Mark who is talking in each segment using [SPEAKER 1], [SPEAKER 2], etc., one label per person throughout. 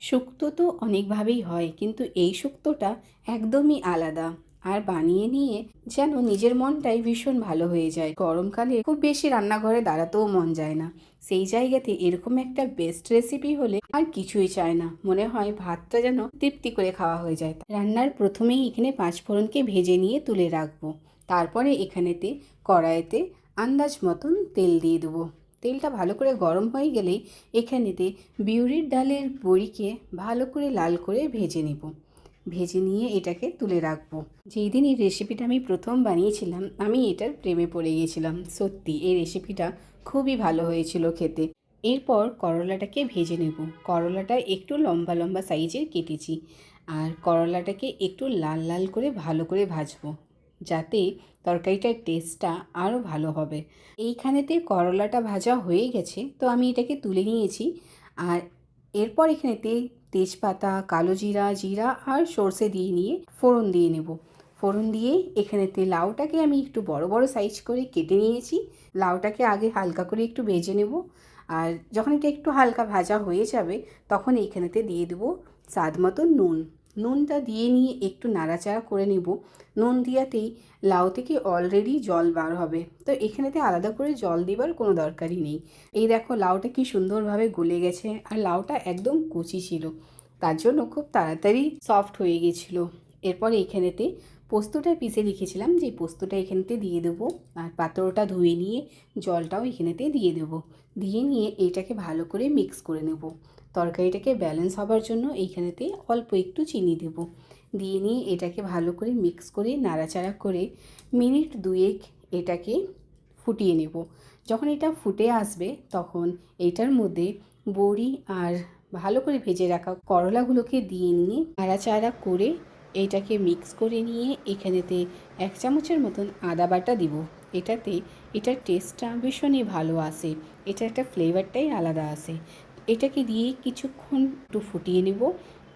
[SPEAKER 1] শুক্তো তো অনেকভাবেই হয়, কিন্তু এই শুক্তোটা একদমই আলাদা। আর বানিয়ে নিয়ে যেন নিজের মনটাই ভীষণ ভালো হয়ে যায়। গরমকালে খুব বেশি রান্নাঘরে দাঁড়াতেও মন যায় না। সেই জায়গাতে এরকম একটা বেস্ট রেসিপি হলে আর কিছুই চায় না, মনে হয় ভাতটা যেন তৃপ্তি করে খাওয়া হয়ে যায়। রান্নার প্রথমেই এখানে পাঁচফোড়নকে ভেজে নিয়ে তুলে রাখবো। তারপরে এখানেতে কড়াইতে আন্দাজ মতন তেল দিয়ে দেবো। তেলটা ভালো করে গরম হয়ে গেলেই এখানেতে বিউলির ডালের বড়িকে ভালো করে লাল করে ভেজে নেব। ভেজে নিয়ে এটাকে তুলে রাখবো। যেই দিন এই রেসিপিটা আমি প্রথম বানিয়েছিলাম, আমি এটার প্রেমে পড়ে গিয়েছিলাম। সত্যি এই রেসিপিটা খুবই ভালো হয়েছিল খেতে। এরপর করলাটাকে ভেজে নেব। করলাটা একটু লম্বা লম্বা সাইজের কেটেছি। আর করলাটাকে একটু লাল লাল করে ভালো করে ভাজবো, যাতে তরকারিটার টেস্টটা আরও ভালো হবে। এইখানেতে করলাটা ভাজা হয়ে গেছে, তো আমি এটাকে তুলে নিয়েছি। আর এরপর এখানেতে তেজপাতা, কালো জিরা, জিরা আর সর্ষে দিয়ে নিয়ে ফোড়ন দিয়ে নেব। ফোড়ন দিয়ে এখানেতে লাউটাকে আমি একটু বড় বড় সাইজ করে কেটে নিয়েছি। লাউটাকে আগে হালকা করে একটু ভেজে নেব। আর যখন এটা একটু হালকা ভাজা হয়ে যাবে, তখন এইখানেতে দিয়ে দেবো স্বাদ মতো নুন। নুনটা দিয়ে নিয়ে একটু নাড়াচাড়া করে নেব। নুন দেওয়াতেই লাউ থেকে অলরেডি জল বার হবে, তো এখানেতে আলাদা করে জল দেবার কোনো দরকারই নেই। এই দেখো লাউটা কি সুন্দরভাবে গলে গেছে, আর লাউটা একদম কচি ছিল, তার জন্য খুব তাড়াতাড়ি সফট হয়ে গেছিলো। এরপর এইখানেতে পোস্তটা পিষে রেখেছিলাম, যে পোস্তটা এখানেতে দিয়ে দেবো। আর পাত্রটা ধুয়ে নিয়ে জলটাও এখানেতে দিয়ে দেবো। দিয়ে নিয়ে এইটাকে ভালো করে মিক্স করে নেব। তরকারিটাকে ব্যালেন্স হবার জন্য এইখানেতে অল্প একটু চিনি দেব। দিয়ে নিয়ে এটাকে ভালো করে মিক্স করে নাড়াচাড়া করে মিনিট দুয়েক এটাকে ফুটিয়ে নেব। যখন এটা ফুটে আসবে, তখন এইটার মধ্যে বড়ি আর ভালো করে ভেজে রাখা করলাগুলোকে দিয়ে নিয়ে নাড়াচাড়া করে এইটাকে মিক্স করে নিয়ে এখানেতে 1 চামচের মতন আদা বাটা দিব। এটাতে এটার টেস্টটা ভীষণই ভালো আসে, এটা একটা ফ্লেভারটাই আলাদা আসে। এটাকে দিয়ে কিছুক্ষণ একটু ফুটিয়ে নেব,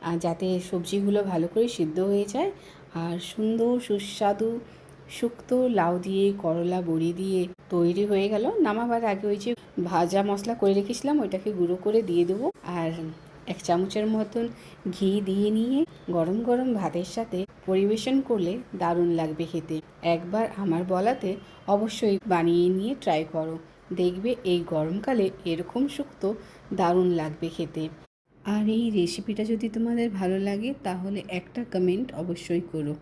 [SPEAKER 1] আর যাতে সবজিগুলো ভালো করে সিদ্ধ হয়ে যায়। আর সুন্দর সুস্বাদু শুক্তো লাউ দিয়ে করলা বড়ি দিয়ে তৈরি হয়ে গেল। নামাবার আগে ওই যে ভাজা মশলা করে রেখেছিলাম, ওইটাকে গুঁড়ো করে দিয়ে দেবো। আর 1 চামচের মতন ঘি দিয়ে নিয়ে গরম গরম ভাতের সাথে পরিবেশন করলে দারুণ লাগবে খেতে। একবার আমার বলাতে অবশ্যই বানিয়ে নিয়ে ট্রাই করো, দেখবে এই গরমকালে এরকম শুক্তো দারুণ লাগবে খেতে। আর এই রেসিপিটা যদি তোমাদের ভালো লাগে, তাহলে একটা কমেন্ট অবশ্যই করো।